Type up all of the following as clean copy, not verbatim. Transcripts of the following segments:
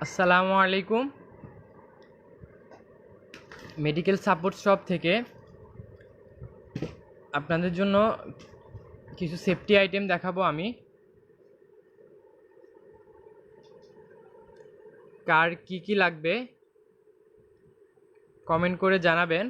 আসসালামু আলাইকুম। Medical support shop থেকে আপনাদের জন্য কিছু সেফটি আইটেম দেখাবো আমি। কার কি লাগবে কমেন্ট করে জানাবেন।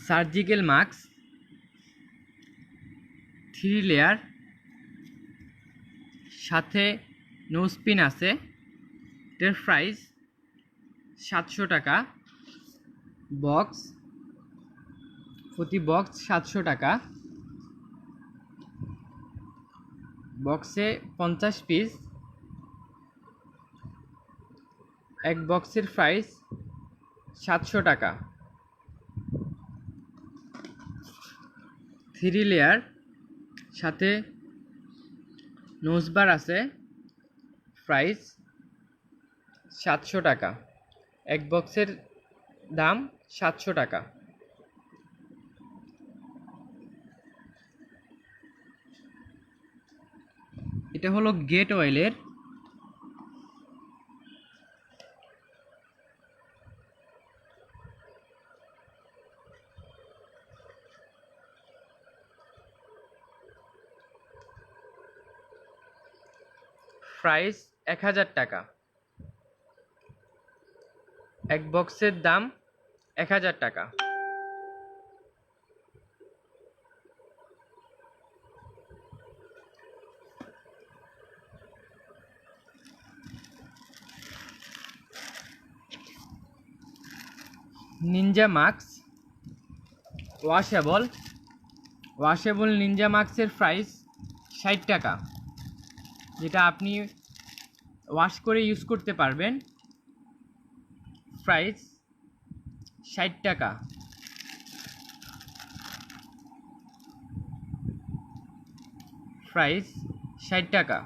সার্জিক্যাল মাস্ক 3 লেয়ার, সাথে নোজপিন আছে। এটার প্রাইস 700 টাকা। বক্স, প্রতি বক্স 700 টাকা। বক্সে 50 পিস। এক বক্সের প্রাইস 700 টাকা। 3 লেয়ার, সাথে নোজবার আছে, প্রাইস 700 টাকা। এক বক্সের দাম 700 টাকা। এটা হলো গেট অয়েলের। প্রাইস 1000 টাকা। এক বক্সের দাম 1000 টাকা। নিনজা মাস্ক ওয়াশেবল নিনজা মাস্কের প্রাইস 60 টাকা, যেটা আপনি ওয়াশ করে ইউজ করতে পারবেন। প্রাইস 60 টাকা। প্রাইস 60 টাকা।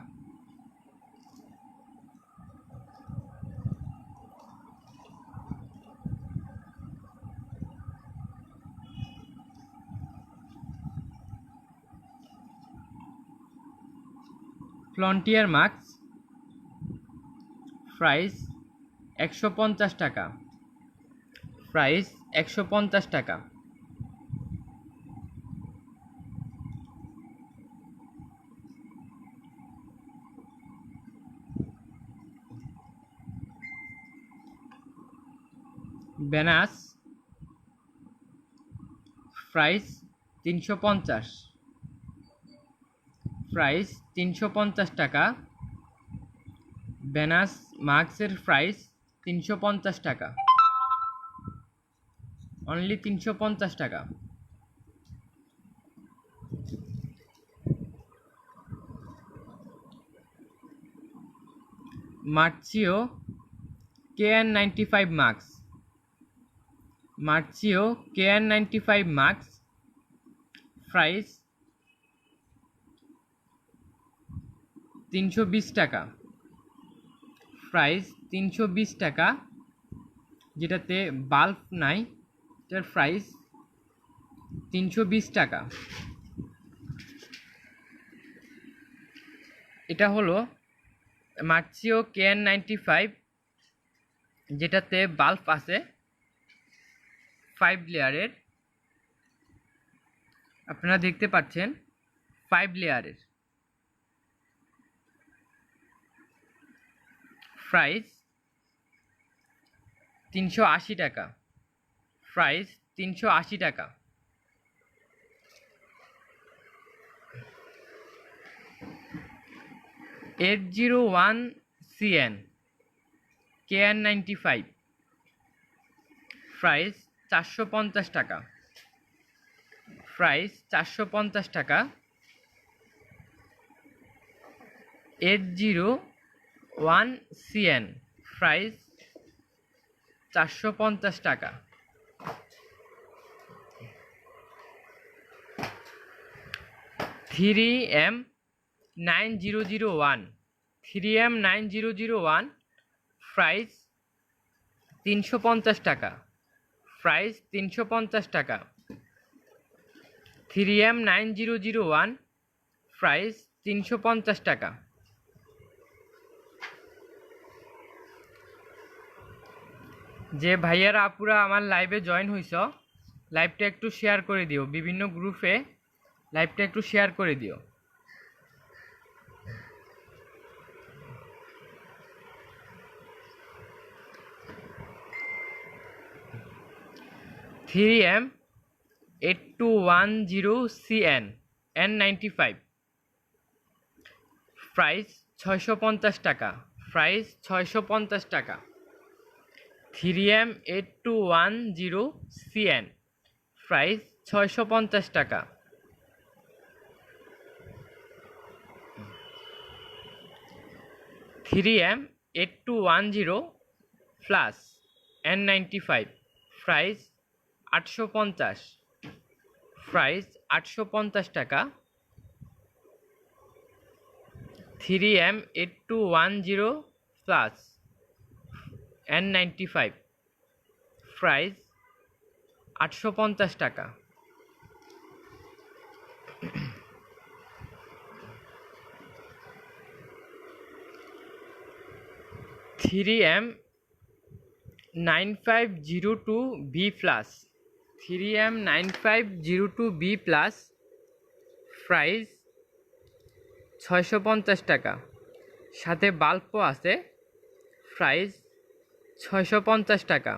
ফ্রন্টিয়ার মাস্ক, প্রাইস 150 টাকা। প্রাইস 150 টাকা। বেনাস, প্রাইস 350। প্রাইস 350 টাকা। বেনাস মাস্কের প্রাইস 350 টাকা, অনলি 350 টাকা। মার্চিও KN95 মাস্ক, মার্চিও KN95 মাস্ক, প্রাইস 320 টাকা। প্রাইস 320 টাকা, যেটাতে বাল্ব নাই, এটার প্রাইস 320 টাকা। এটা হলো মার্চিও KN95, যেটাতে বাল্ব আছে 5 লেয়ারের। আপনারা দেখতে পাচ্ছেন 5 লেয়ারের। প্রাইস 380 টাকা। প্রাইস 380 টাকা। $801CN KN95, প্রাইস 450 টাকা। প্রাইস 450 টাকা। 801CN প্রাইস 450 টাকা। 3M9001 3M9001 প্রাইস 350 টাকা। প্রাইস 350 টাকা। 3M9001 প্রাইস 350 টাকা। যে ভাইয়ারা আপুরা আমার লাইভে জয়েন হইছ, লাইভটা একটু শেয়ার করে দিও, বিভিন্ন গ্রুপে লাইভটা একটু শেয়ার করে দিও। M8210CN N95 প্রাইস 650 টাকা। প্রাইস 650 টাকা। 3M8210CN প্রাইস 650 টাকা। 3M8210 plus N95 price 850। Price 850 টাকা। 3M8210 প্লাস N95 প্রাইস 850 টাকা। 3M9502B plus 3M9502B plus price 650 টাকা। সাথে বাল্বও আছে, প্রাইস 650 টাকা।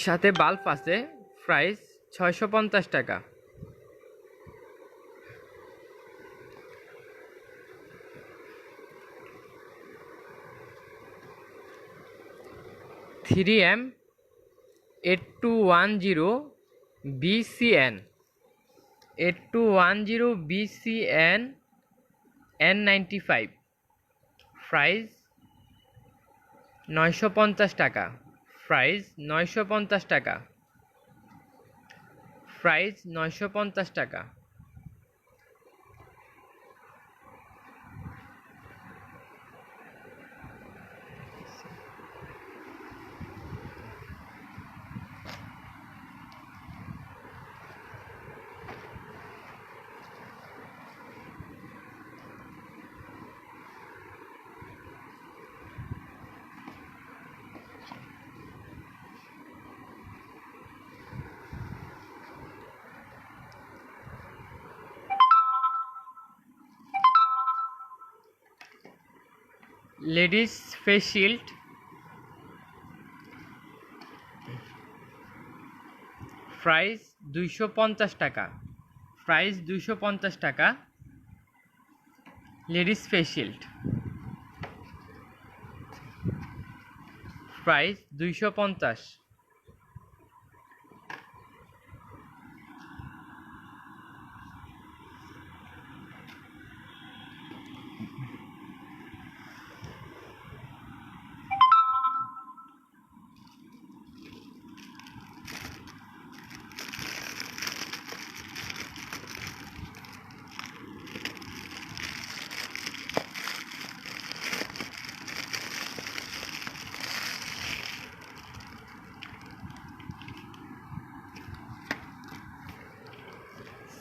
সাথে বাল্ব আছে, প্রাইস 650 টাকা। 3M8210BCN 8210BCN N95 প্রাইস 950 টাকা। প্রাইস 950 টাকা। প্রাইস 950 টাকা। লেডিস ফেস শিল্ড প্রাইস 250 টাকা। প্রাইস 250 টাকা। Ladies face shield price 250।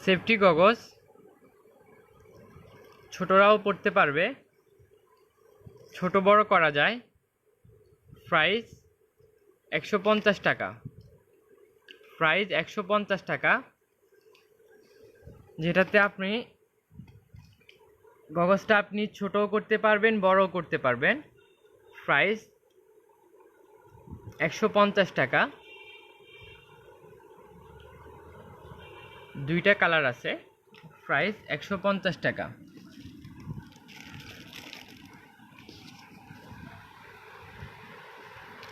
Safety goggles ছোটরাও পড়তে পারবে, ছোট বড় করা যায়। প্রাইস 150 টাকা। প্রাইস 150 টাকা, যেটাতে আপনি গগলসটা আপনি ছোটও করতে পারবেন, বড়ও করতে পারবেন। প্রাইস 150 টাকা। দুইটা কালার আছে। প্রাইস 150 টাকা।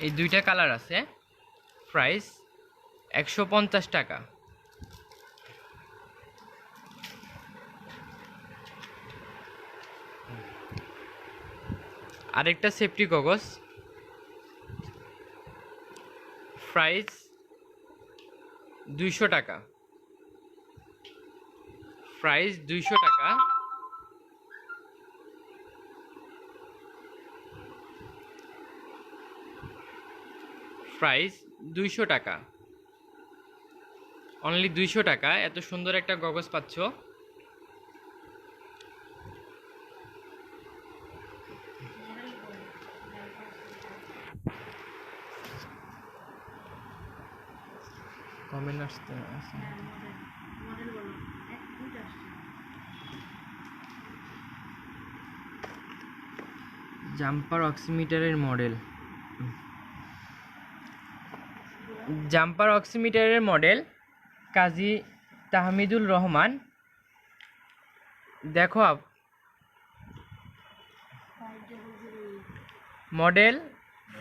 এই দুইটা কালার আছে। প্রাইস 150 টাকা। আরেকটা সেফটি গগলস, প্রাইস 200 টাকা। প্রাইস 200 টাকা। প্রাইস 200 টাকা, অনলি 200 টাকা। এত সুন্দর একটা গগলস পাচ্ছ। কমেন্ট আসতে জাম্পার অক্সিমিটারের মডেল, জাম্পার অক্সিমিটারের মডেল কাজী তাহমিদুল রহমান। দেখো model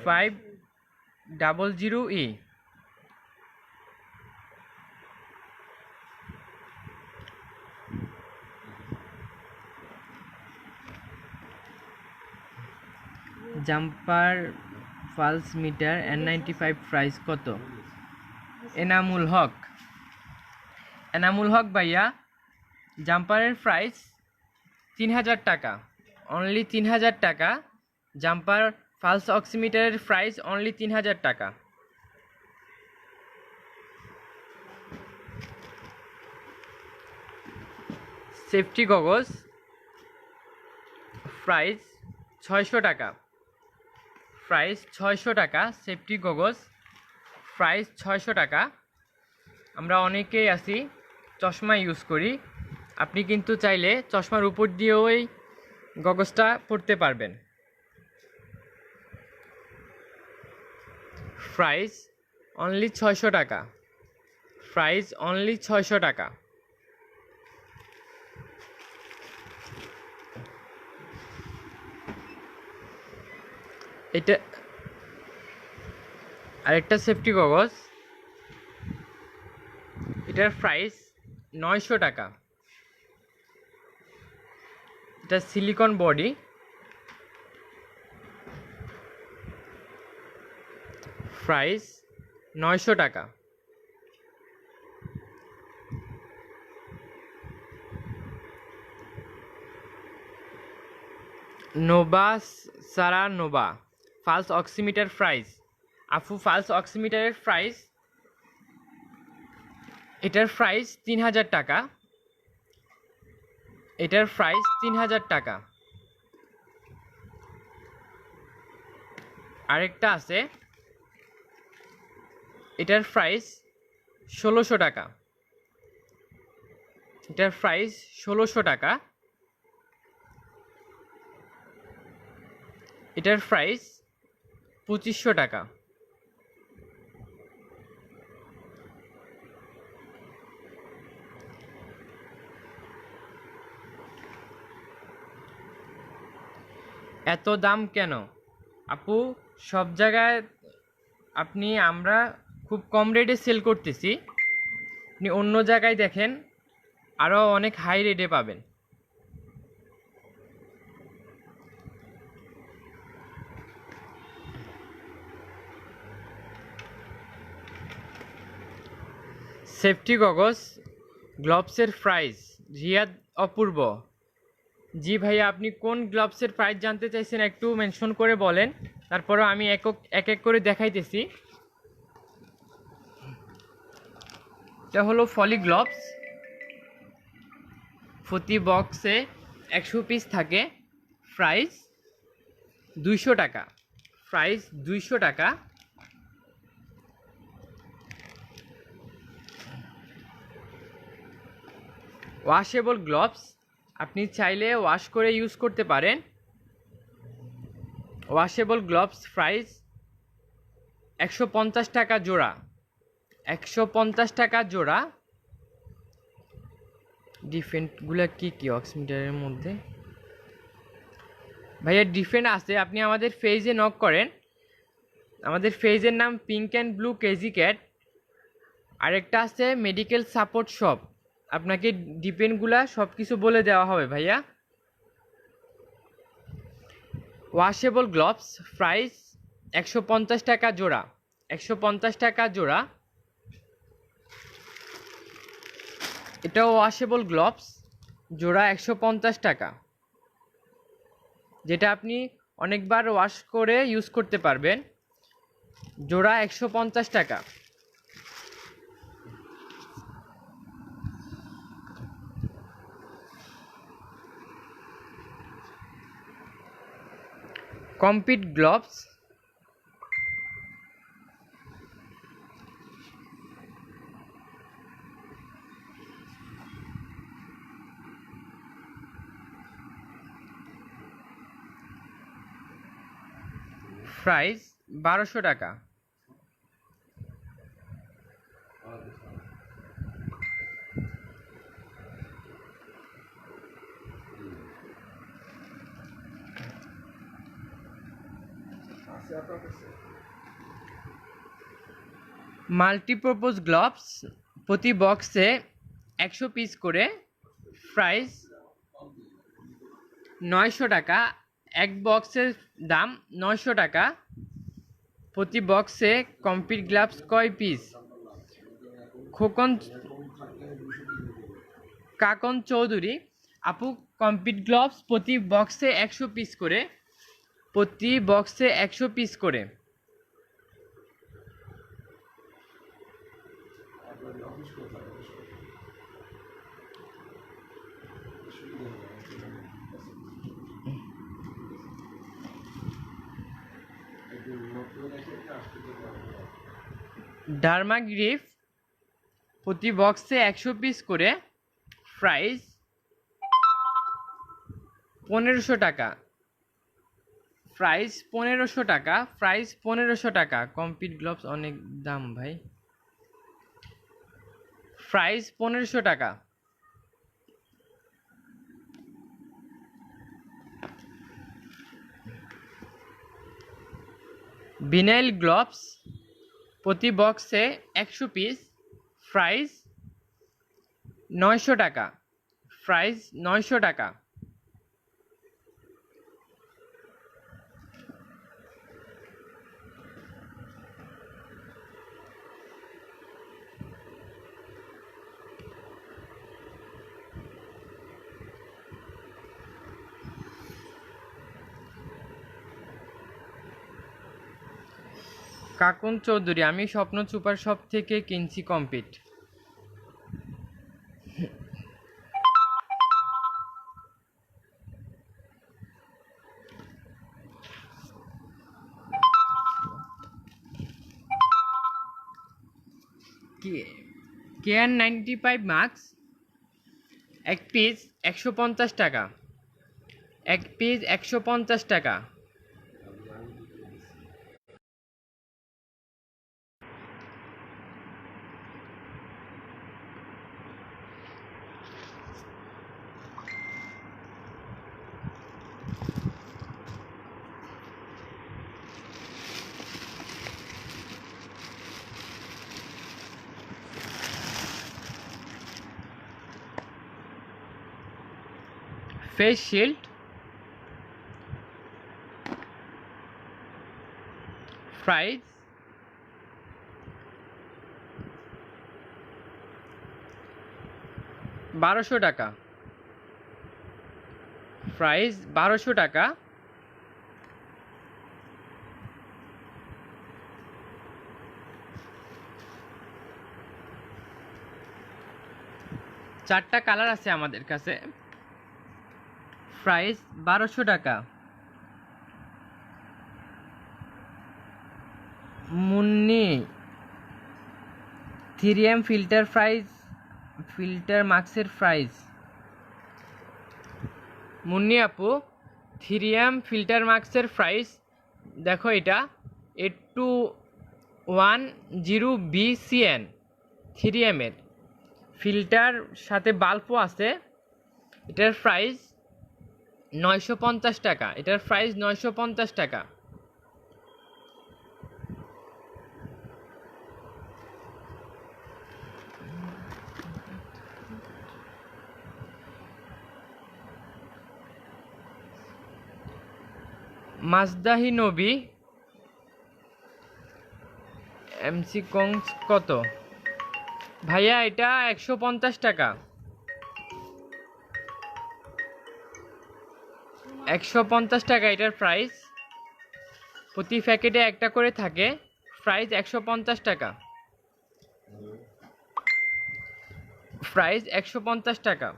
500E। Jumper pulse meter N95 price কত? এনামুল হক, এনামুল হক ভাইয়া, জাম্পারের প্রাইস 3000 টাকা, অনলি 3000 টাকা। জাম্পার পালস অক্সিমিটারের প্রাইস অনলি 3000 টাকা। সেফটি গগলস প্রাইস 600 টাকা। প্রাইস 600 টাকা। সেফটি গগলস প্রাইস 600 টাকা। আমরা অনেকেই আছি চশমা ইউজ করি, আপনি কিন্তু চাইলে চশমার উপর দিয়েও এই গগলসটা পরতে পারবেন। প্রাইস অনলি 600 টাকা। প্রাইস অনলি 600 টাকা। এটা আরেকটা সেফটি গগলস, এটার প্রাইস 900 টাকা। এটা সিলিকন বডি, প্রাইস 900 টাকা। নোভা সারা নোভা ফালস অক্সিমিটার প্রাইস, আফু ফালস অক্সিমিটারের প্রাইস, এটার প্রাইস 3000 টাকা। এটার প্রাইস 3000 টাকা। আরেকটা আছে, এটার প্রাইস 1600 টাকা। এটার প্রাইস 1600 টাকা। এটার প্রাইস 2500 টাকা। এত দাম কেন আপু? সব জায়গায় আমরা খুব কম রেটে সেল করতেছি, আপনি অন্য জায়গায় দেখেন আরও অনেক হাই রেটে পাবেন। সেফটি গগলস গ্লোভসের প্রাইস, রিয়াদ অপূর্ব। জি ভাইয়া, আপনি কোন গ্লোভসের প্রাইস জানতে চাইছেন একটু মেনশন করে বলেন, তারপরে আমি এক এক করে দেখাইতেছি। এটা হলো ফলি গ্লোভস, প্রতি বক্সে 100 পিস থাকে। প্রাইস 200 টাকা। প্রাইস 200 টাকা। ওয়াশেবল গ্লোভস, আপনি চাইলে ওয়াশ করে ইউজ করতে পারেন। ওয়াশেবল গ্লোভস প্রাইস 150 টাকা জোড়া। 150 টাকা জোড়া। ডিফেন্টগুলো কি কি অক্সিমিটারের মধ্যে? ভাইয়া ডিফেন্ট আছে, আপনি আমাদের পেজে নক করেন। আমাদের পেজের নাম pink and blue KG cat. আরেকটা আছে মেডিকেল সাপোর্ট শপ, আপনাকে ডিপেন্ডগুলা সব কিছু বলে দেওয়া হবে ভাইয়া। ওয়াশেবল গ্লোভস প্রাইস 150 টাকা জোড়া, 150 টাকা জোড়া। এটাও ওয়াশেবল গ্লোভস, জোড়া 150 টাকা, যেটা আপনি অনেকবার ওয়াশ করে ইউজ করতে পারবেন। জোড়া 150 টাকা। কম্পিট গ্লোভস প্রাইস 1200 টাকা। মাল্টিপারপোজ গ্লোভস প্রতি বক্সে 100 পিস করে, প্রাইস 900 টাকা। এক বক্সের দাম 900 টাকা। প্রতি বক্সে কম্পিট গ্লাভস কয় পিস? কাকন চৌধুরী আপু, কম্পিট গ্লাভস প্রতি বক্সে 100 পিস করে, প্রতি বক্সে 100 পিস করে। ডার্মা গ্রিফ প্রতি বক্সে 100 পিস করে, প্রাইস 1500 টাকা, প্রাইস 1500 টাকা, প্রাইস 1500 টাকা। কম্পিট গ্লোভস অনেক দাম ভাই, প্রাইস 1500 টাকা। ভিনাইল গ্লোভস প্রতি বক্সে 100 পিস, প্রাইস 900 টাকা, প্রাইস 900 টাকা। কাকুন চৌধুরী, আমি স্বপ্ন সুপার শপ থেকে কিনছি কম্পিট। কেয়ার 95 মাস্ক এক পিস 150 টাকা, এক পিস 150 টাকা। ফেস শিল্ড প্রাইস 1200 টাকা, প্রাইস 1200 টাকা। চারটা কালার আছে আমাদের কাছে, প্রাইস 1200 টাকা। Munni 3M filter price, filter মাস্কের প্রাইস। মুন্নি আপু 3M ফিল্টার মাস্কের প্রাইস দেখো, এটা 8210BCN 3M এর ফিল্টার, সাথে বাল্বও আছে। এটার প্রাইস 950 টাকা, এটার প্রাইস 950 টাকা। মাজদাহি নবী এমসি কংস কত ভাইয়া? এটা 150 টাকা। 150 টাকা এটার প্রাইস। প্রতি প্যাকেটে একটা করে থাকে। প্রাইস 150 টাকা। প্রাইস 150 টাকা।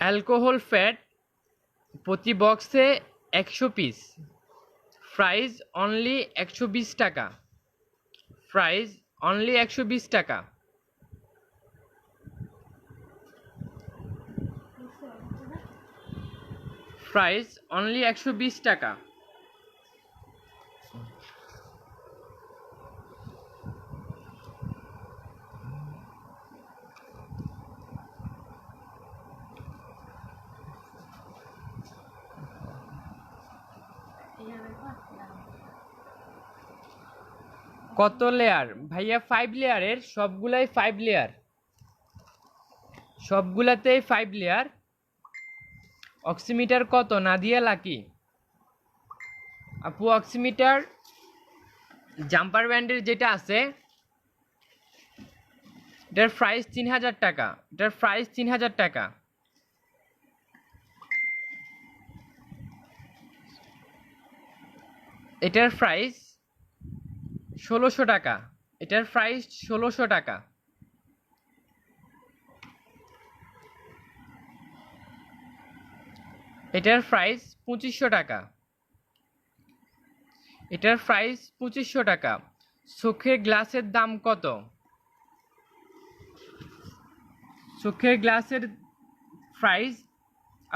অ্যালকোহল ফ্যাট প্রতি বক্সে 100 পিস। প্রাইস অনলি 120 টাকা। প্রাইস অনলি 120 টাকা। প্রাইস অনলি 120 টাকা। কত লেয়ার ভাইয়া? 5 লেয়ারের, সবগুলাই 5 লেয়ার, সবগুলাতেই 5 লেয়ার। অক্সিমিটার কত নাদিয়া লাকি? আপু অক্সিমিটার জাম্পার ব্যান্ডের যেটা আছে এটার প্রাইস 3000 টাকা। এটার প্রাইস 3000 টাকা। এটার প্রাইস 1600 টাকা। এটার প্রাইস 1600 টাকা। এটার প্রাইস 2500 টাকা। এটার প্রাইস 2500 টাকা। চোখের গ্লাসের দাম কত? চোখের গ্লাসের প্রাইস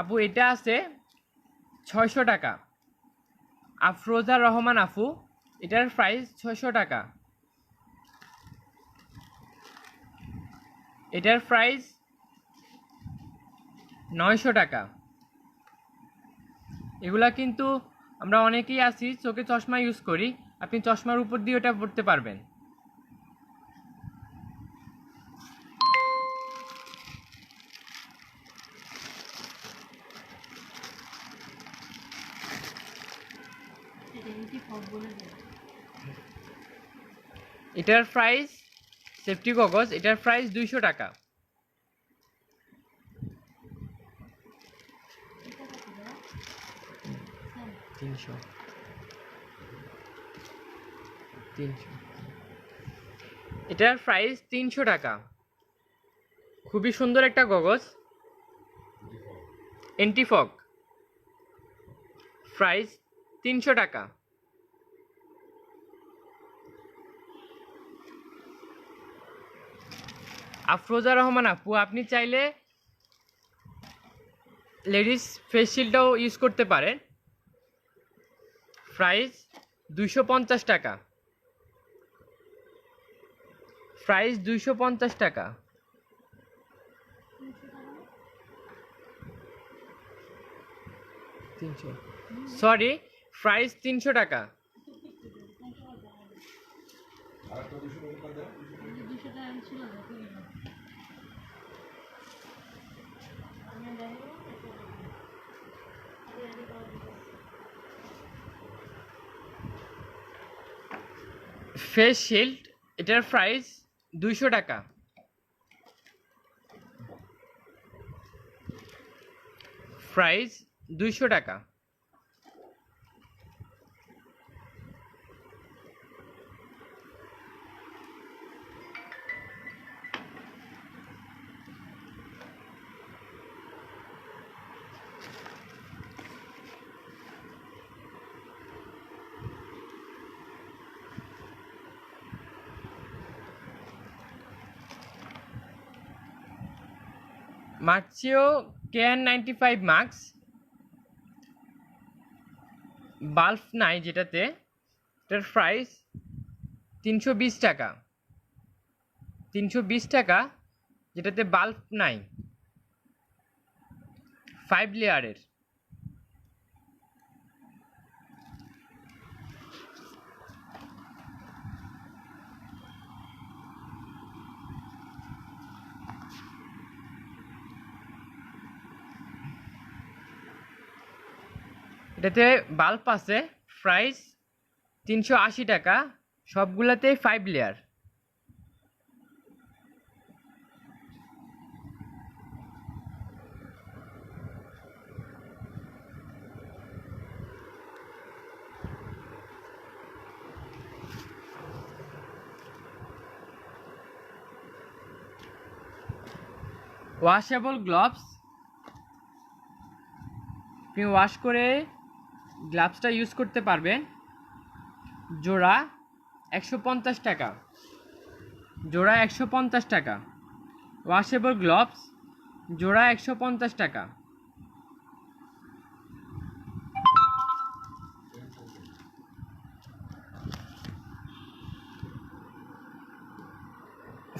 আপু এটা আছে 600 টাকা। আফরোজা রহমান আপু, এটার প্রাইস 600 টাকা। এটার প্রাইস 900 টাকা। এগুলা কিন্তু আমরা অনেকেই আছি চোখে চশমা ইউজ করি। আপনি চশমার উপর দিয়ে ওটা পড়তে পারবেন। এটার প্রাইস সেফটি গগলস, এটার প্রাইস 200 টাকা। এটার প্রাইস 300 টাকা। খুবই সুন্দর একটা গগলস, এন্টিফগ। প্রাইস 300 টাকা। আফরোজা রহমান আপু, আপনি চাইলে লেডিস ফেস শিল্ডটাও ইউজ করতে পারেন। প্রাইস 250 টাকা। প্রাইস 250 টাকা। সরি, প্রাইস 300 টাকা। ফেস শিল্ড এটার প্রাইস 200 টাকা। প্রাইস 200 টাকা। মার্চিও KN95 মাক্স বাল্ব নাই যেটাতে, এটার প্রাইস 320 টাকা। 320 টাকা, যেটাতে বাল্ব নাই, 5 লেয়ারের। এটাতে বাল্ব আছে, প্রাইস 380 টাকা, সবগুলাতেই 5 লেয়ার। ওয়াশেবল গ্লাভস, আপনি ওয়াশ করে গ্লাভসটা ইউজ করতে পারবেন। জোড়া 150 টাকা, জোড়া 150 টাকা। ওয়াশেবল গ্লাভস জোড়া 150 টাকা।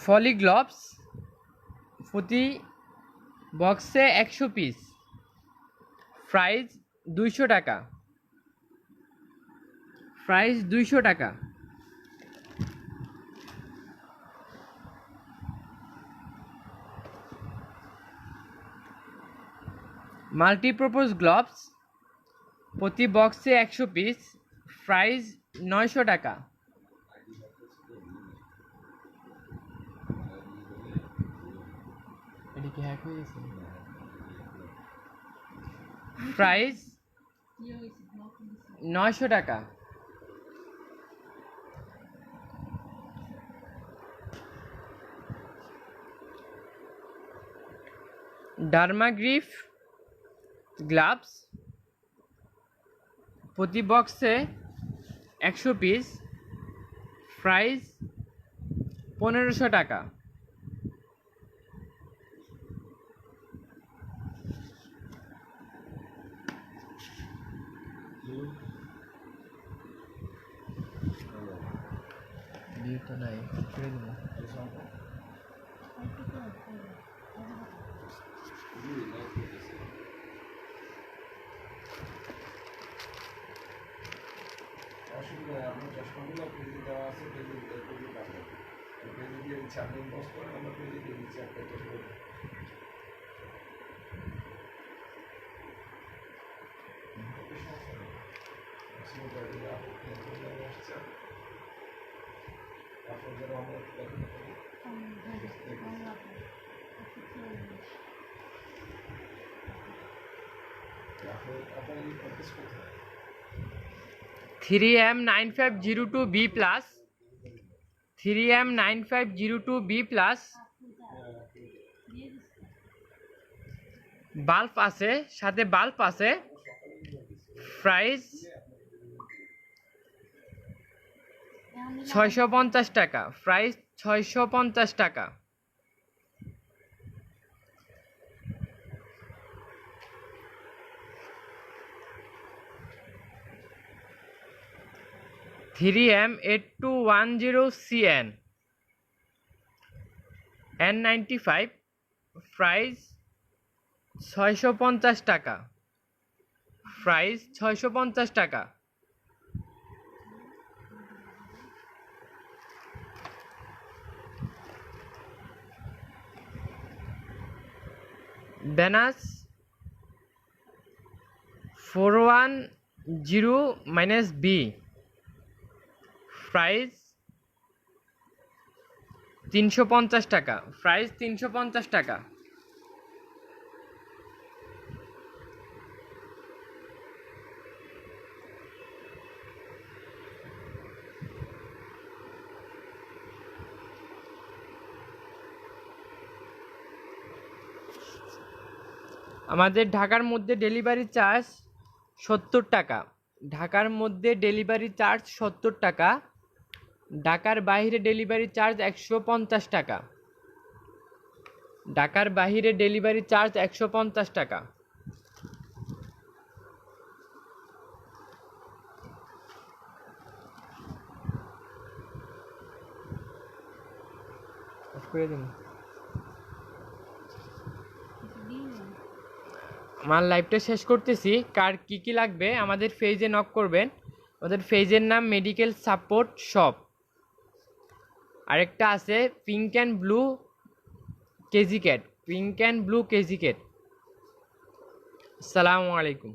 ফলি গ্লাভস প্রতি বক্সে 100 পিস, প্রাইস 200 টাকা, প্রাইস 200 টাকা। মাল্টিপারপাস গ্লাভস প্রতি বক্সে 100 পিস, প্রাইস 900 টাকা। প্রাইস 900 টাকা। ডার্মাগ্রিপ গ্লাভস প্রতি বক্সে 100 পিস, প্রাইস 1500 টাকা। Three M 9502B plus, 3M 9502B plus বাল্ব আছে, সাথে বাল্ব আছে। প্রাইস 650 টাকা, প্রাইস 650 টাকা। Three M 8210CN N95, price 650 টাকা, প্রাইস 650 টাকা। বেনাস 410-B, প্রাইস 350 টাকা, প্রাইস 350 টাকা। আমাদের ঢাকার মধ্যে ডেলিভারি চার্জ 70 টাকা, ঢাকার মধ্যে ডেলিভারি চার্জ 70 টাকা, ঢাকার বাইরে ডেলিভারি চার্জ 150 টাকা, ঢাকার বাইরে ডেলিভারি চার্জ 150 টাকা। আমার লাইভটা শেষ করতেছি। কার কি কি লাগবে আমাদের পেজে নক করবেন। আমাদের পেজের নাম মেডিকেল সাপোর্ট শপ। আরেকটা আছে pink and blue KG cat, pink and blue KG cat. আসসালামু আলাইকুম।